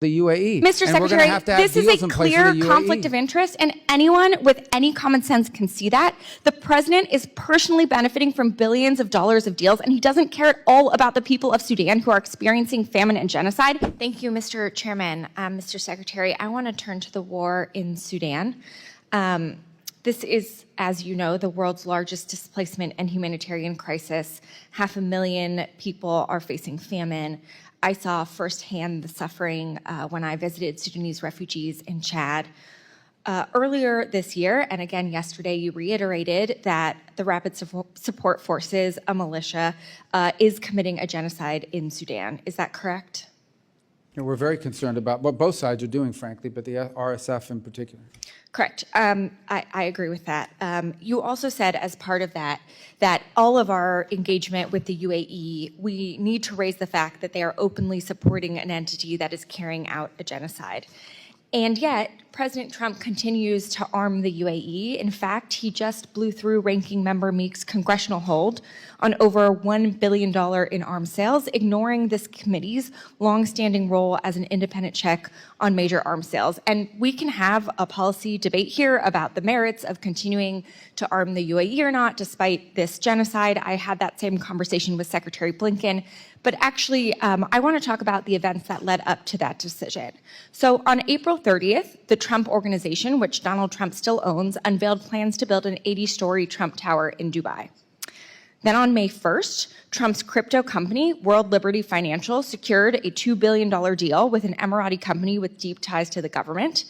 the UAE. Mr. And we're gonna Secretary, have to have this is deals a in place clear with the conflict UAE. of interest, and anyone with any common sense can see that. The president is personally benefiting from billions of dollars of deals, and he doesn't care at all about the people of Sudan who are experiencing famine and genocide. Thank you, Mr. Chairman. Mr. Secretary, I want to turn to the war in Sudan. This is, as you know, the world's largest displacement and humanitarian crisis. 500,000 people are facing famine. I saw firsthand the suffering when I visited Sudanese refugees in Chad. Earlier this year, and again yesterday, you reiterated that the Rapid Support Forces, a militia, is committing a genocide in Sudan. Is that correct? And we're very concerned about what both sides are doing, frankly, but the RSF in particular. Correct. I agree with that. You also said as part of that, that all of our engagement with the UAE, we need to raise the fact that they are openly supporting an entity that is carrying out a genocide. And yet, President Trump continues to arm the UAE. In fact, he just blew through Ranking Member Meek's congressional hold on over $1 billion in arms sales, ignoring this committee's longstanding role as an independent check on major arms sales. And we can have a policy debate here about the merits of continuing to arm the UAE or not, despite this genocide. I had that same conversation with Secretary Blinken. But actually, I want to talk about the events that led up to that decision. So on April 30th, the Trump Organization, which Donald Trump still owns, unveiled plans to build an 80-story Trump Tower in Dubai. Then on May 1st, Trump's crypto company, World Liberty Financial, secured a $2 billion deal with an Emirati company with deep ties to the government.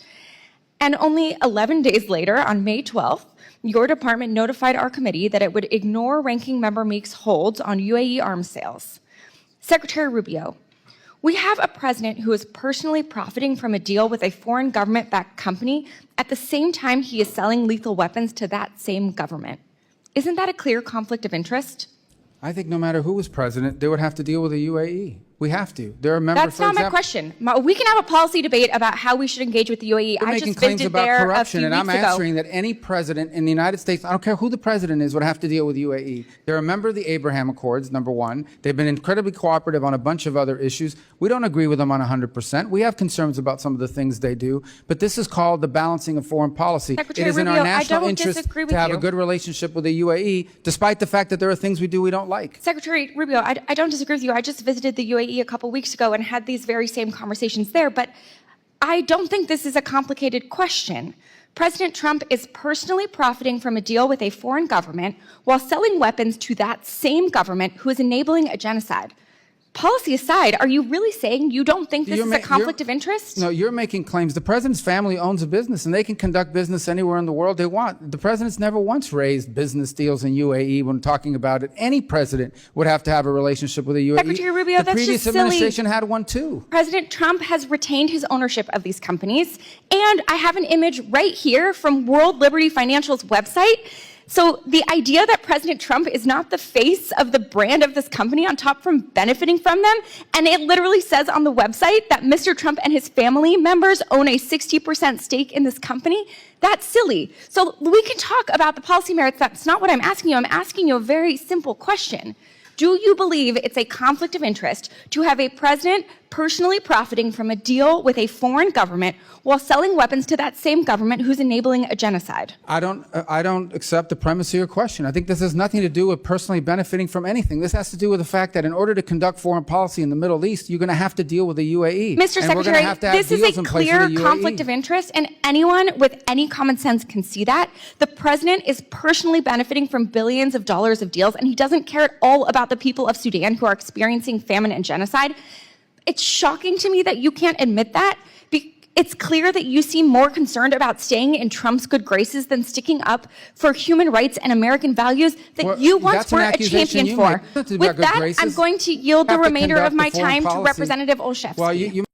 And only 11 days later, on May 12th, your department notified our committee that it would ignore Ranking Member Meek's holds on UAE arms sales. Secretary Rubio, we have a president who is personally profiting from a deal with a foreign government-backed company at the same time he is selling lethal weapons to that same government. Isn't that a clear conflict of interest? I think no matter who was president, they would have to deal with the UAE. We have to. There are members. That's not my question. We can have a policy debate about how we should engage with the UAE. You're making just claims visited about there corruption, a few and I'm weeks ago. answering that any president in the United States, I don't care who the president is, would have to deal with UAE. They're a member of the Abraham Accords, number one. They've been incredibly cooperative on a bunch of other issues. We don't agree with them on 100%. We have concerns about some of the things they do, but this is called the balancing of foreign policy. Secretary It is in Rubio, our national I don't interest disagree with to have you. a good relationship with the UAE, despite the fact that there are things we do we don't like. Secretary Rubio, I don't disagree with you. I just visited the UAE a couple weeks ago and had these very same conversations there, but I don't think this is a complicated question. President Trump is personally profiting from a deal with a foreign government while selling weapons to that same government who is enabling a genocide. Policy aside, are you really saying you don't think this is a conflict of interest? No, you're making claims. The president's family owns a business, and they can conduct business anywhere in the world they want. The president's never once raised business deals in UAE when talking about it. Any president would have to have a relationship with the UAE. Secretary Rubio, the that's previous just silly. administration had one too. President Trump has retained his ownership of these companies, and I have an image right here from World Liberty Financial's website. So the idea that President Trump is not the face of the brand of this company on top from benefiting from them, and it literally says on the website that Mr. Trump and his family members own a 60% stake in this company, that's silly. So we can talk about the policy merits. That's not what I'm asking you. I'm asking you a very simple question. Do you believe it's a conflict of interest to have a president personally profiting from a deal with a foreign government while selling weapons to that same government who's enabling a genocide? I don't accept the premise of your question. I think this has nothing to do with personally benefiting from anything. This has to do with the fact that in order to conduct foreign policy in the Middle East, you're going to have to deal with the UAE. Mr. Secretary, this is a clear conflict UAE. of interest, and anyone with any common sense can see that. The president is personally benefiting from billions of dollars of deals, and he doesn't care at all about the people of Sudan who are experiencing famine and genocide. It's shocking to me that you can't admit that. It's clear that you seem more concerned about staying in Trump's good graces than sticking up for human rights and American values that you once were a champion for. With that, I'm going to yield the remainder of my time to Representative Olszewski.